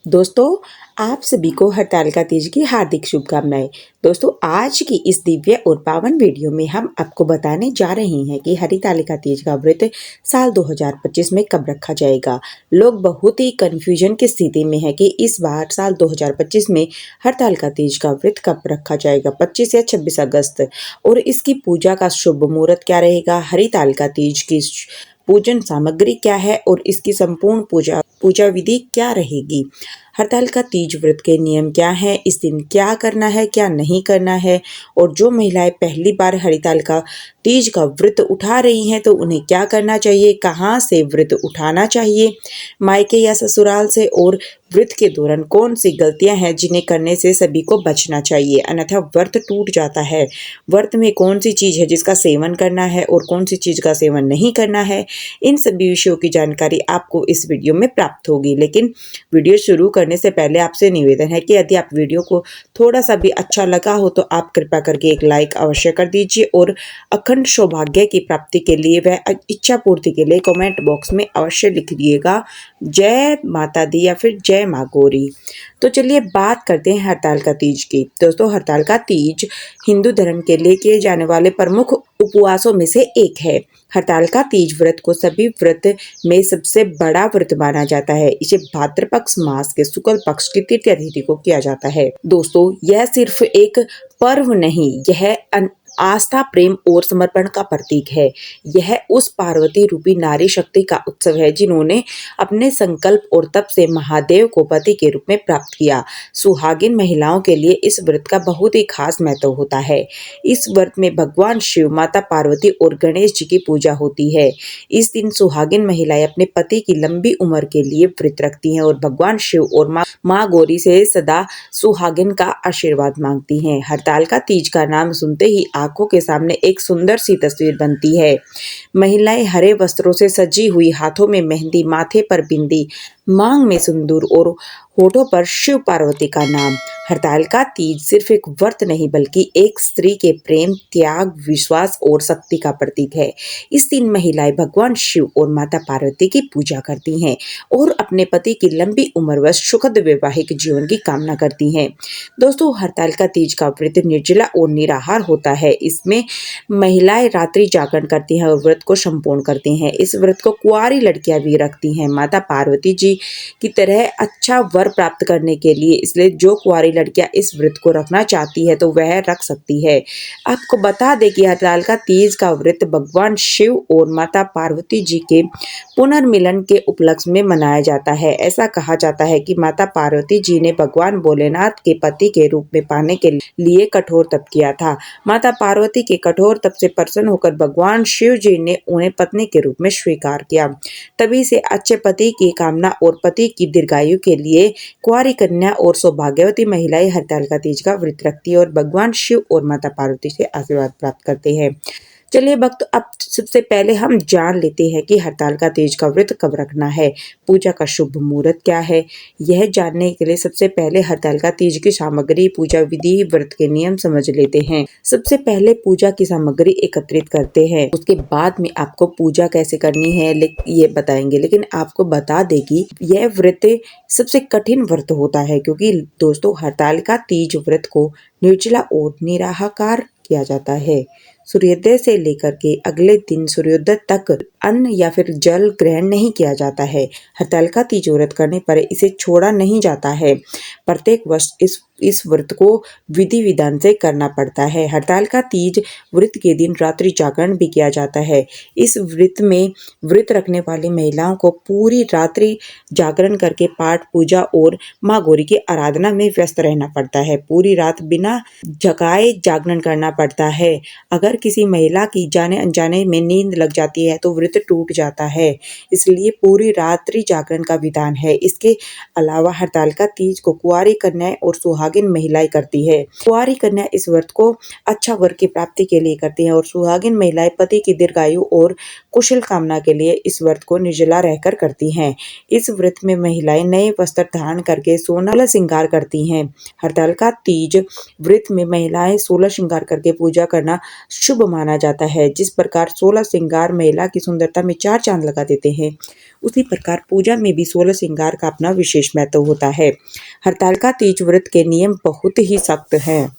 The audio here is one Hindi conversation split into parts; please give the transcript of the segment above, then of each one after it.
दोस्तों, आप सभी को हरतालिका तीज की हार्दिक शुभकामनाएं। दोस्तों, आज की इस दिव्य और पावन वीडियो में हम आपको बताने जा रहे हैं कि हरतालिका तीज का व्रत साल 2025 में कब रखा जाएगा। लोग बहुत ही कंफ्यूजन की स्थिति में है कि इस बार साल 2025 में हरतालिका तीज का व्रत कब रखा जाएगा, 25 या 26 अगस्त, और इसकी पूजा का शुभ मुहूर्त क्या रहेगा, हरतालिका तीज की पूजन सामग्री क्या है और इसकी संपूर्ण पूजा विधि क्या रहेगी। हरतालिका तीज व्रत के नियम क्या हैं, इस दिन क्या करना है, क्या नहीं करना है, और जो महिलाएं पहली बार हरतालिका तीज का व्रत उठा रही हैं तो उन्हें क्या करना चाहिए, कहां से व्रत उठाना चाहिए, मायके या ससुराल से, और व्रत के दौरान कौन सी गलतियां हैं जिन्हें करने से सभी को बचना चाहिए, अन्यथा व्रत टूट जाता है। व्रत में कौन सी चीज है जिसका सेवन करना है और कौन सी चीज का सेवन नहीं करना है, इन सभी विषयों की जानकारी आपको इस वीडियो में प्राप्त होगी। लेकिन वीडियो शुरू करने से पहले आपसे निवेदन है कि यदि आप वीडियो को थोड़ा सा भी अच्छा लगा हो तो आप कृपया करके एक लाइक अवश्य कर दीजिए, और अखंड सौभाग्य की प्राप्ति के लिए व इच्छा पूर्ति के लिए कमेंट बॉक्स में अवश्य लिख दिएगा जय माता दी या फिर जय माँ गौरी। तो चलिए बात करते हैं हरतालिका तीज की। दोस्तों, हरतालिका तीज हिंदू धर्म के लिए किए जाने वाले प्रमुख उपवासों में से एक है। हरतालिका तीज व्रत को सभी व्रत में सबसे बड़ा व्रत माना जाता है। इसे भाद्रपक्ष मास के शुक्ल पक्ष की तृतीया तिथि को किया जाता है। दोस्तों, यह सिर्फ एक पर्व नहीं, यह आस्था, प्रेम और समर्पण का प्रतीक है। यह उस पार्वती रूपी नारी शक्ति का उत्सव है जिन्होंने अपने संकल्प और तप से महादेव को पति के रूप में प्राप्त किया। सुहागिन महिलाओं के लिए इस व्रत का बहुत ही खास महत्व होता है। इस व्रत में भगवान शिव, माता पार्वती और गणेश जी की पूजा होती है। इस दिन सुहागिन महिलाएं अपने पति की लंबी उम्र के लिए व्रत रखती हैं और भगवान शिव और माँ गौरी से सदा सुहागिन का आशीर्वाद मांगती हैं। हरतालिका तीज का नाम सुनते ही आंखों के सामने एक सुंदर सी तस्वीर बनती है। महिलाएं हरे वस्त्रों से सजी हुई, हाथों में मेहंदी, माथे पर बिंदी, मांग में सिंदूर और होठों पर शिव पार्वती का नाम। हरतालिका तीज सिर्फ एक व्रत नहीं बल्कि एक स्त्री के प्रेम, त्याग, विश्वास और शक्ति का प्रतीक है। इस दिन महिलाएं भगवान शिव और माता पार्वती की पूजा करती हैं और अपने पति की लंबी उम्र व सुखद वैवाहिक जीवन की कामना करती हैं। दोस्तों, हरतालिका तीज का व्रत निर्जला और निराहार होता है। इसमें महिलाएं रात्रि जागरण करती हैं और व्रत को संपूर्ण करती हैं। इस व्रत को कुंवारी लड़कियां भी रखती हैं माता पार्वती जी की तरह अच्छा वर प्राप्त करने के लिए। इसलिए जो कुंवारी लड़कियां इस व्रत को रखना चाहती है तो वह रख सकती है। आपको बता दें कि हरतालिका तीज का व्रत भगवान शिव और माता पार्वती जी के पुनर्मिलन के उपलक्ष्य में मनाया जाता है। ऐसा कहा जाता है कि माता पार्वती जी ने भगवान भोलेनाथ के पति के रूप में पाने के लिए कठोर तप किया था। माता पार्वती के कठोर तप से प्रसन्न होकर भगवान शिव जी ने उन्हें पत्नी के रूप में स्वीकार किया। तभी से अच्छे पति की कामना और पति की दीर्घायु के लिए कुंवारी कन्या और सौभाग्यवती महिलाएं हरतालिका तीज का व्रत रखती है और भगवान शिव और माता पार्वती से आशीर्वाद प्राप्त करते हैं। चलिए भक्त, अब सबसे पहले हम जान लेते हैं कि हरतालिका तीज का व्रत कब रखना है, पूजा का शुभ मुहूर्त क्या है। यह जानने के लिए सबसे पहले हरतालिका तीज की सामग्री, पूजा विधि, व्रत के नियम समझ लेते हैं। सबसे पहले पूजा की सामग्री एकत्रित करते हैं, उसके बाद में आपको पूजा कैसे करनी है ये बताएंगे। लेकिन आपको बता दें कि यह व्रत सबसे कठिन व्रत होता है, क्योंकि दोस्तों हरतालिका तीज व्रत को निर्जला और निराहार किया जाता है। सूर्योदय से लेकर के अगले दिन सूर्योदय तक अन्न या फिर जल ग्रहण नहीं किया जाता है। हरतालिका तीज व्रत करने पर इसे छोड़ा नहीं जाता है। प्रत्येक वर्ष इस व्रत को विधि विधान से करना पड़ता है। हरतालिका तीज व्रत के दिन रात्रि जागरण भी किया जाता है। इस व्रत में व्रत रखने वाली महिलाओं को पूरी रात्रि जागरण करके पाठ, पूजा और माँ गौरी की आराधना में व्यस्त रहना पड़ता है। पूरी रात बिना जगाए जागरण करना पड़ता है। अगर किसी महिला की जाने अनजाने में नींद लग जाती है तो व्रत टूट जाता है, इसलिए पूरी रात्रि जागरण का विधान है। इसके अलावा हरतालिका तीज को कुंवारी कन्याएं और सुहागिन महिलाएं करती है। कुंवारी कन्या इस व्रत को अच्छा वर की प्राप्ति के लिए करती है और सुहागिन महिलाएं पति की दीर्घायु और कुशल कामना के लिए इस व्रत को निर्जला रहकर करती हैं। इस व्रत में महिलाएं नए वस्त्र धारण करके सोलह श्रृंगार करती हैं। हरतालिका तीज व्रत में महिलाएं 16 श्रृंगार करके पूजा करना शुभ माना जाता है। जिस प्रकार 16 श्रृंगार महिला की सुंदरता में 4 चांद लगा देते हैं, उसी प्रकार पूजा में भी 16 श्रृंगार का अपना विशेष महत्व होता है। हरतालिका तीज व्रत के नियम बहुत ही सख्त हैं।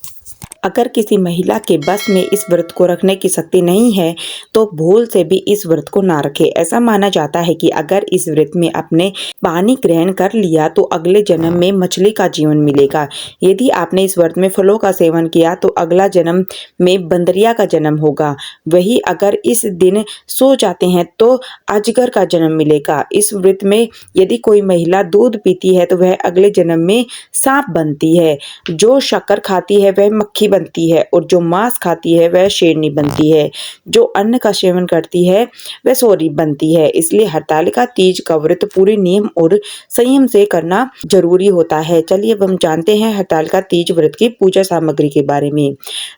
अगर किसी महिला के बस में इस व्रत को रखने की शक्ति नहीं है तो भूल से भी इस व्रत को ना रखे। ऐसा माना जाता है कि अगर इस व्रत में आपने पानी ग्रहण कर लिया तो अगले जन्म में मछली का जीवन मिलेगा। यदि आपने इस व्रत में फलों का सेवन किया तो अगला जन्म में बंदरिया का जन्म होगा। वही अगर इस दिन सो जाते हैं तो अजगर का जन्म मिलेगा। इस व्रत में यदि कोई महिला दूध पीती है तो वह अगले जन्म में सांप बनती है। जो शक्कर खाती है वह मक्खी बनती है और जो मांस खाती है वह शेरनी बनती है। जो अन्न का सेवन करती है वह सौरी बनती है। इसलिए हरतालिका तीज का व्रत पूरे नियम और संयम से करना जरूरी होता है। चलिए अब हम जानते हैं हरतालिका तीज व्रत की पूजा सामग्री के बारे में।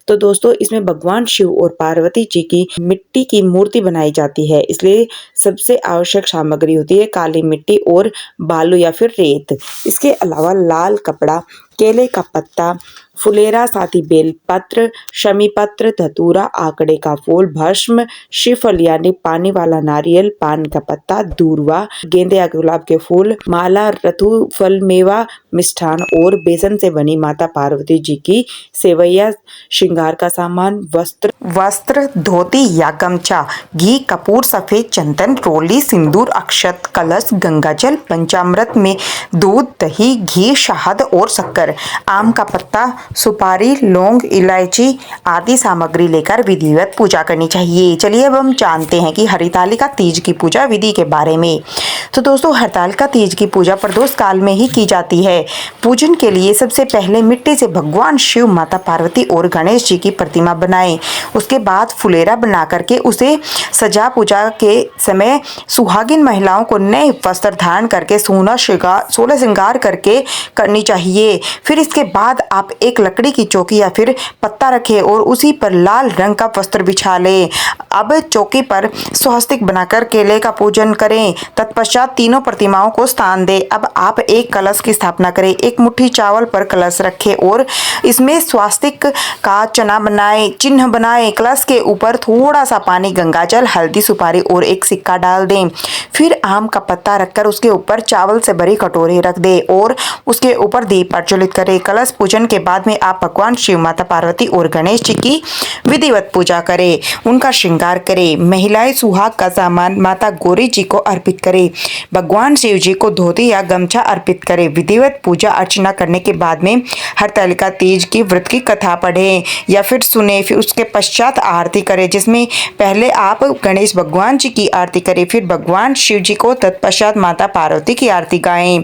तो दोस्तों, इसमें भगवान शिव और पार्वती जी की मिट्टी की मूर्ति बनाई जाती है। इसलिए सबसे आवश्यक सामग्री होती है काली मिट्टी और बालू या फिर रेत। इसके अलावा लाल कपड़ा, केले का पत्ता, फुलेरा, साथी बेलपत्र, शमी पत्र, धतूरा, आकड़े का फूल, भस्म, श्रीफल यानी पानी वाला नारियल, पान का पत्ता, दूर्वा, गेंदे या गुलाब के फूल, माला, रतु फल, मेवा, मिष्ठान और बेसन से बनी माता पार्वती जी की सेवैया, श्रृंगार का सामान, वस्त्र, धोती या गमछा, घी, कपूर, सफेद चंदन, रोली, सिंदूर, अक्षत, कलश, गंगाजल, पंचामृत में दूध, दही, घी, शहद और शक्कर, आम का पत्ता, सुपारी, लौंग, इलायची आदि सामग्री लेकर विधिवत पूजा करनी चाहिए। चलिए अब हम जानते हैं कि हरतालिका तीज की पूजा विधि के बारे में। तो दोस्तों, हरतालिका तीज की पूजा प्रदोष काल में ही की जाती है। पूजन के लिए सबसे पहले मिट्टी से भगवान शिव, माता पार्वती और गणेश जी की प्रतिमा बनाएं। उसके बाद फुलेरा बना करके उसे सजा पूजा के समय सुहागिन महिलाओं को नए वस्त्र धारण करके 16 श्रृंगार करके करनी चाहिए। फिर इसके बाद आप एक लकड़ी की चौकी या फिर पत्ता रखें और उसी पर लाल रंग का वस्त्र बिछा लें। अब चौकी पर स्वस्तिक बनाकर केले का पूजन करें। तत्पश्चात तीनों प्रतिमाओं को स्थान दें। अब आप एक कलश की स्थापना करें। एक मुट्ठी चावल पर कलश रखें और इसमें स्वास्तिक का चिन्ह बनाएं। कलश के ऊपर थोड़ा सा पानी, गंगाजल, हल्दी, सुपारी और एक सिक्का डाल दें। फिर आम का पत्ता रखकर उसके ऊपर चावल से भरी कटोरी रख दें और उसके ऊपर दीप प्रज्वलित करें। कलश पूजन के बाद में आप भगवान शिव, माता पार्वती और गणेश जी की विधिवत पूजा करें, उनका श्रृंगार करें। महिलाएं सुहाग का सामान माता गौरी जी को अर्पित करें। भगवान शिव जी को धोती या गमछा अर्पित करें। विधिवत पूजा अर्चना करने के बाद में हरतालिका तीज की व्रत की कथा पढ़ें या फिर सुने। फिर उसके पश्चात आरती करें, जिसमें पहले आप गणेश भगवान जी की आरती करें, फिर भगवान शिव जी को, तत्पश्चात माता पार्वती की आरती गाएं।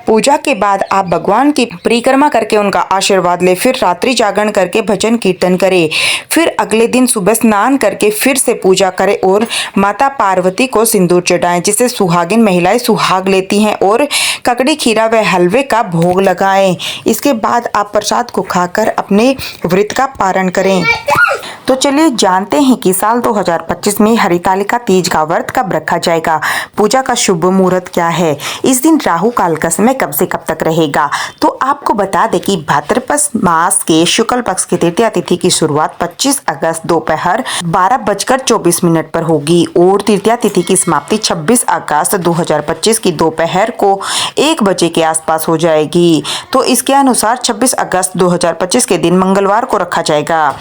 पूजा के बाद आप भगवान की परिक्रमा करके उनका आशीर्वाद ले। फिर रात्रि जागरण करके भजन कीर्तन करें। फिर अगले दिन सुबह स्नान करके फिर से पूजा करें और माता पार्वती को सिंदूर चढ़ाएं, जिससे सुहागिन महिलाएं सुहाग लेती हैं और ककड़ी, खीरा व हलवे का भोग लगाएं। इसके बाद आप प्रसाद को खाकर अपने व्रत का पारण करें। तो चलिए जानते हैं कि साल 2025 में हरतालिका तीज का व्रत कब रखा जाएगा। पूजा का शुभ मुहूर्त क्या है, इस दिन राहु काल का समय कब से कब तक रहेगा। तो आपको बता दें कि भाद्रपद मास के शुक्ल पक्ष की तृतीया तिथि की शुरुआत 25 अगस्त दोपहर 12:24 पर होगी और तृतीया तिथि की समाप्ति 26 अगस्त 2025 की दोपहर को 1 बजे के आसपास हो जाएगी। तो इसके अनुसार 26 अगस्त 2025 के दिन मंगलवार को रखा जाएगा।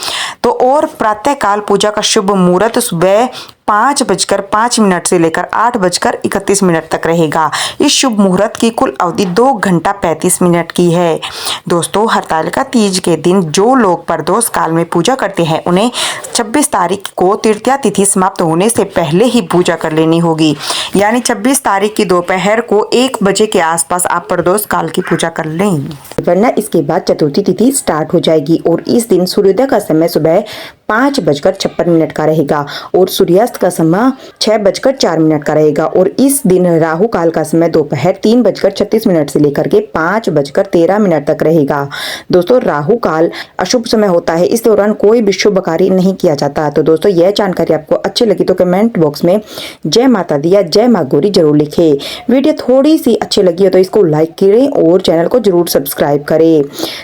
तो और प्रातःकाल पूजा का शुभ मुहूर्त सुबह 5:05 से लेकर 8:31 तक रहेगा। इस शुभ मुहूर्त की कुल अवधि 2 घंटा 35 मिनट की है। दोस्तों, हरतालिका तीज के दिन जो लोग प्रदोष काल में पूजा करते हैं उन्हें 26 तारीख को तृतीया तिथि समाप्त होने से पहले ही पूजा कर लेनी होगी। यानी 26 तारीख की दोपहर को 1 बजे के आसपास आप प्रदोष काल की पूजा कर लें, वरना इसके बाद चतुर्थी तिथि स्टार्ट हो जाएगी और इस दिन सूर्योदय का समय सुबह 5:56 का रहेगा और सूर्यास्त का समय 6:04 का रहेगा और इस दिन राहु काल का समय दोपहर 3:36 से लेकर के 5:13 तक रहेगा। दोस्तों, राहु काल अशुभ समय होता है, इस दौरान कोई भी शुभ कार्य नहीं किया जाता। तो दोस्तों, यह जानकारी आपको अच्छी लगी तो कमेंट बॉक्स में जय माता दी या जय माँ गौरी जरूर लिखे। वीडियो थोड़ी सी अच्छी लगी हो तो इसको लाइक करें और चैनल को जरूर सब्सक्राइब करें।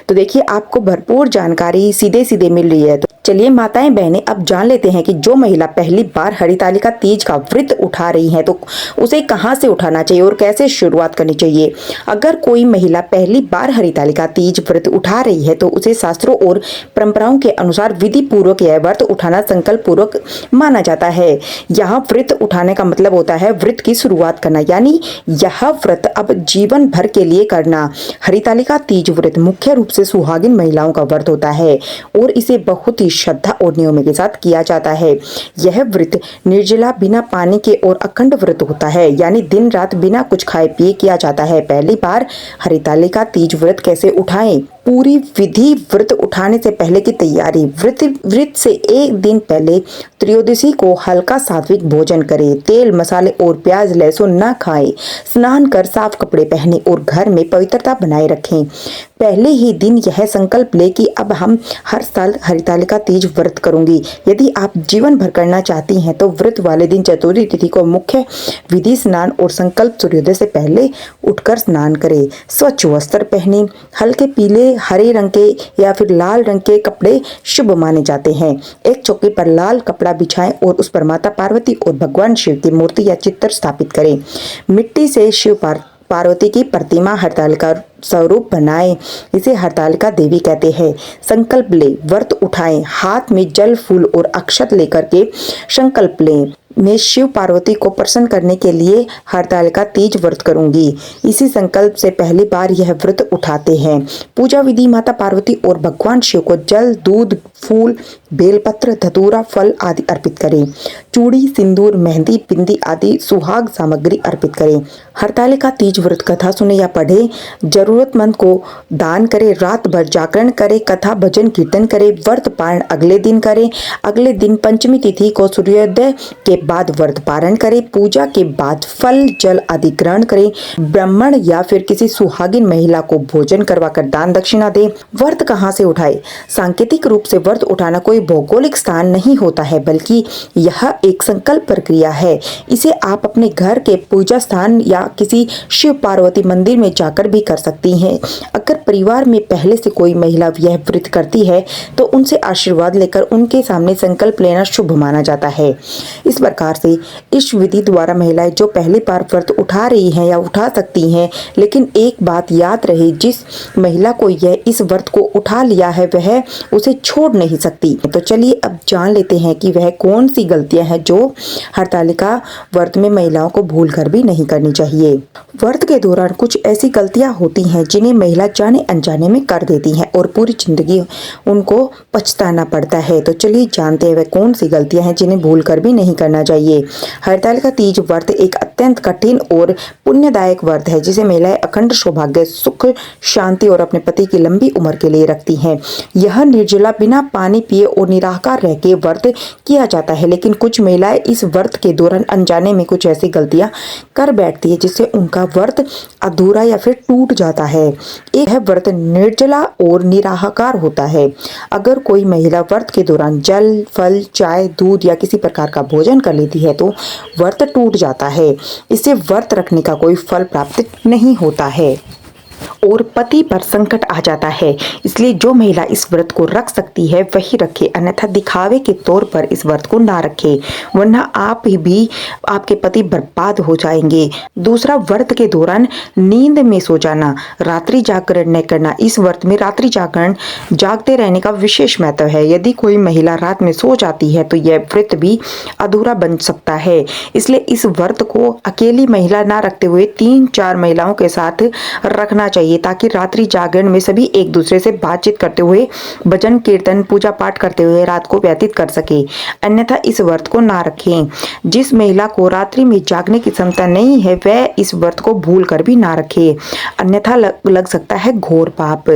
तो देखिए, आपको भरपूर जानकारी सीधे सीधे मिल रही है। चलिए माताएं बहनें, अब जान लेते हैं कि जो महिला पहली बार हरितालिका तीज का व्रत उठा रही है तो उसे कहां से उठाना चाहिए और कैसे शुरुआत करनी चाहिए। अगर कोई महिला पहली बार हरितालिका तीज व्रत उठा रही है तो उसे शास्त्रों और परंपराओं के अनुसार विधि पूर्वक यह व्रत उठाना संकल्प पूर्वक माना जाता है। यह व्रत उठाने का मतलब होता है व्रत की शुरुआत करना, यानी यह व्रत अब जीवन भर के लिए करना। हरितालिका तीज व्रत मुख्य रूप से सुहागिन महिलाओं का व्रत होता है और इसे बहुत ही श्रद्धा और नियम के साथ किया जाता है। यह व्रत निर्जला बिना पानी के और अखंड व्रत होता है, यानी दिन रात बिना कुछ खाए पिए किया जाता है। पहली बार हरितालिका तीज व्रत कैसे उठाएं? पूरी विधि। व्रत उठाने से पहले की तैयारी। व्रत से एक दिन पहले त्रयोदशी को हल्का सात्विक भोजन करें। तेल मसाले और प्याज लहसुन न खाएं। स्नान कर साफ कपड़े पहने और घर में पवित्रता बनाए रखें। पहले ही दिन यह संकल्प ले कि अब हम हर साल हरितालिका तीज व्रत करूंगी। यदि आप जीवन भर करना चाहती हैं तो व्रत वाले दिन चतुर्थी तिथि को मुख्य विधि स्नान और संकल्प सूर्योदय से पहले उठकर स्नान करें। स्वच्छ वस्त्र पहने। हल्के पीले हरे रंग के या फिर लाल रंग के कपड़े शुभ माने जाते हैं। एक चौकी पर लाल कपड़ा बिछाएं और उस पर माता पार्वती और भगवान शिव की मूर्ति या चित्र स्थापित करें। मिट्टी से शिव पार्वती की प्रतिमा हरितालिका स्वरूप बनाएं। इसे हरितालिका देवी कहते हैं। संकल्प ले। व्रत उठाएं। हाथ में जल फूल और अक्षत लेकर के संकल्प लें। मैं शिव पार्वती को प्रसन्न करने के लिए हरितालिका तीज व्रत करूंगी। इसी संकल्प से पहली बार यह व्रत उठाते हैं। पूजा विधि। माता पार्वती और भगवान शिव को जल दूध फूल बेलपत्र धतूरा फल आदि अर्पित करें। चूड़ी सिंदूर मेहंदी बिंदी आदि सुहाग सामग्री अर्पित करें। हरितालिका तीज व्रत कथा सुने या पढ़े। जरूरतमंद को दान करें। रात भर जागरण करें। कथा भजन कीर्तन करें। व्रत पारण अगले दिन करें। अगले दिन पंचमी तिथि को सूर्योदय के बाद व्रत पारण करें। पूजा के बाद फल जल आदि ग्रहण करें। ब्राह्मण या फिर किसी सुहागिन महिला को भोजन करवाकर दान दक्षिणा दें। व्रत कहां से उठाए? सांकेतिक रूप से व्रत उठाना कोई भौगोलिक स्थान नहीं होता है, बल्कि यह एक संकल्प प्रक्रिया है। इसे आप अपने घर के पूजा स्थान या किसी शिव पार्वती मंदिर में जाकर भी कर सकती हैं। अगर परिवार में पहले से कोई महिला यह व्रत करती है तो उनसे आशीर्वाद लेकर उनके सामने संकल्प लेना शुभ माना जाता है। इस प्रकार से इस विधि द्वारा महिलाएं जो पहली बार व्रत उठा रही हैं या उठा सकती हैं, लेकिन एक बात याद रहे, जिस महिला को यह इस व्रत को उठा लिया है वह उसे छोड़ नहीं सकती। तो चलिए अब जान लेते हैं कि वह कौन सी गलतियां हैं जो हरितालिका व्रत में महिलाओं को भूलकर भी नहीं करनी चाहिए। व्रत के दौरान कुछ ऐसी गलतियां होती हैं जिन्हें महिला जाने अनजाने में कर देती हैं और पूरी जिंदगी उनको पछताना पड़ता है। तो चलिए जानते हैं वह कौन सी गलतियां हैं जिन्हें भूलकर भी नहीं करना चाहिए। हरितालिका तीज व्रत एक अत्यंत कठिन और पुण्यदायक व्रत है जिसे महिलाएं अखंड सौभाग्य सुख शांति और अपने पति की लंबी उम्र के लिए रखती हैं। यह निर्जला बिना पानी पिए और निराहार रह के व्रत किया जाता है, लेकिन कुछ महिलाएं इस व्रत के दौरान अनजाने में कुछ ऐसी गलतियां कर बैठती है जिससे उनका व्रत अधूरा या फिर टूट जाता है। एक व्रत निर्जला और निराहार होता है। अगर कोई महिला व्रत के दौरान जल फल चाय दूध या किसी प्रकार का भोजन कर लेती है तो व्रत टूट जाता है। इससे व्रत रखने का कोई फल प्राप्त नहीं होता है और पति पर संकट आ जाता है। इसलिए जो महिला इस व्रत को रख सकती है वही रखे, अन्यथा दिखावे के तौर पर इस व्रत को ना रखे, वरना आप भी आपके पति बर्बाद हो जाएंगे। दूसरा, व्रत के दौरान नींद में सो जाना, रात्रि जागरण न करना। इस व्रत में रात्रि जागरण जागते रहने का विशेष महत्व है। यदि कोई महिला रात में सो जाती है तो यह व्रत भी अधूरा बन सकता है। इसलिए इस व्रत को अकेली महिला ना रखते हुए 3-4 महिलाओं के साथ रखना चाहिए, ताकि रात्रि जागरण में सभी एक दूसरे से बातचीत करते हुए भजन कीर्तन पूजा पाठ करते हुए रात को व्यतीत कर सके। अन्यथा इस व्रत को ना रखें। जिस महिला को रात्रि में जागने की क्षमता नहीं है वह इस व्रत को भूल कर भी ना रखे, अन्यथा लग सकता है घोर पाप।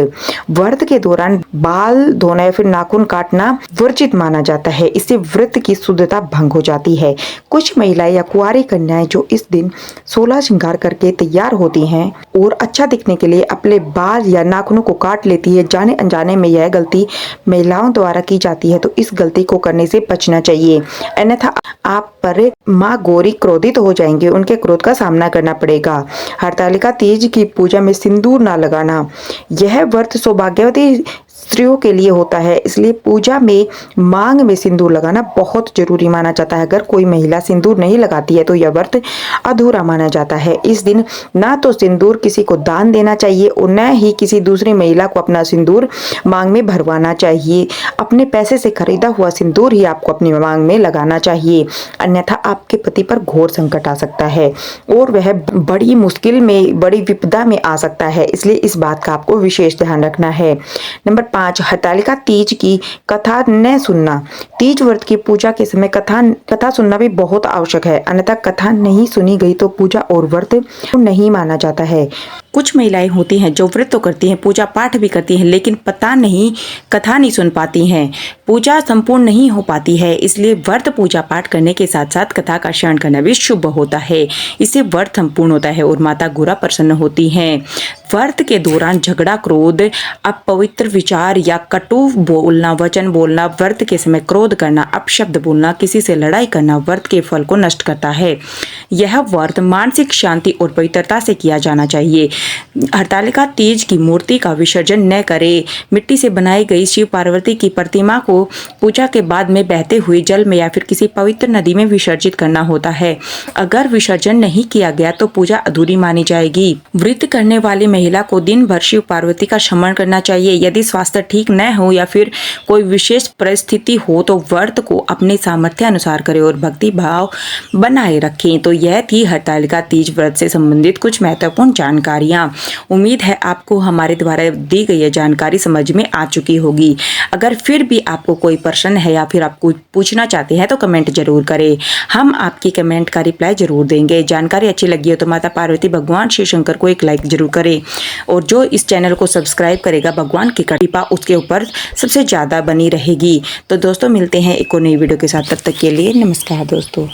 व्रत के दौरान बाल धोना या फिर नाखून काटना वर्जित माना जाता है। इससे व्रत की शुद्धता भंग हो जाती है। कुछ महिलाएं या कुंवारी कन्याएं जो इस दिन 16 श्रृंगार करके तैयार होती हैं और अच्छा दिखने के लिए अपने बाल या नाखूनों को काट लेती है, जाने अनजाने में यह गलती महिलाओं द्वारा की जाती है, तो इस गलती को करने से बचना चाहिए। अन्यथा आप पर माँ गौरी क्रोधित हो जाएंगे, उनके क्रोध का सामना करना पड़ेगा। हरितालिका तीज की पूजा में सिंदूर ना लगाना। यह व्रत सौभाग्यवती स्त्रियों के लिए होता है, इसलिए पूजा में मांग में सिंदूर लगाना बहुत जरूरी माना जाता है। अगर कोई महिला सिंदूर नहीं लगाती है तो यह व्रत अधूरा माना जाता है। इस दिन ना तो सिंदूर किसी को दान देना चाहिए और न ही किसी दूसरी महिला को अपना सिंदूर मांग में भरवाना चाहिए। अपने पैसे से खरीदा हुआ सिंदूर ही आपको अपनी मांग में लगाना चाहिए, अन्यथा आपके पति पर घोर संकट आ सकता है और वह बड़ी मुश्किल में, बड़ी विपदा में आ सकता है। इसलिए इस बात का आपको विशेष ध्यान रखना है। नंबर 5, हरतालिका तीज की कथा न सुनना। तीज व्रत की पूजा के समय कथा सुनना भी बहुत आवश्यक है, अन्यथा कथा नहीं सुनी गई तो पूजा और व्रत नहीं माना जाता है। कुछ महिलाएं होती हैं जो व्रत तो करती हैं, पूजा पाठ भी करती हैं, लेकिन पता नहीं कथा नहीं सुन पाती हैं, पूजा संपूर्ण नहीं हो पाती है। इसलिए व्रत पूजा पाठ करने के साथ साथ कथा का श्रवण करना भी शुभ होता है। इससे व्रत संपूर्ण होता है और माता गुरा प्रसन्न होती हैं। व्रत के दौरान झगड़ा, क्रोध, अपवित्र विचार या कटु बोलना, वचन बोलना, व्रत के समय क्रोध करना, अपशब्द बोलना, किसी से लड़ाई करना व्रत के फल को नष्ट करता है। यह व्रत मानसिक शांति और पवित्रता से किया जाना चाहिए। हरतालिका तीज की मूर्ति का विसर्जन न करें। मिट्टी से बनाई गई शिव पार्वती की प्रतिमा को पूजा के बाद में बहते हुए जल में या फिर किसी पवित्र नदी में विसर्जित करना होता है। अगर विसर्जन नहीं किया गया तो पूजा अधूरी मानी जाएगी। व्रत करने वाली महिला को दिन भर शिव पार्वती का स्मरण करना चाहिए। यदि स्वास्थ्य ठीक न हो या फिर कोई विशेष परिस्थिति हो तो व्रत को अपने सामर्थ्य अनुसार करें और भक्ति भाव बनाए रखें। तो यह थी हरतालिका तीज व्रत से संबंधित कुछ महत्वपूर्ण जानकारियां। उम्मीद है आपको हमारे द्वारा दी गई यह जानकारी समझ में आ चुकी होगी। अगर फिर भी आपको कोई प्रश्न है या फिर आप कुछ पूछना चाहते हैं तो कमेंट जरूर करें, हम आपकी कमेंट का रिप्लाई जरूर देंगे। जानकारी अच्छी लगी हो तो माता पार्वती भगवान शिव शंकर को एक लाइक जरूर करें और जो इस चैनल को सब्सक्राइब करेगा भगवान की कृपा उसके ऊपर सबसे ज़्यादा बनी रहेगी। तो दोस्तों मिलते हैं एक और नई वीडियो के साथ, तब तक के लिए नमस्कार दोस्तों।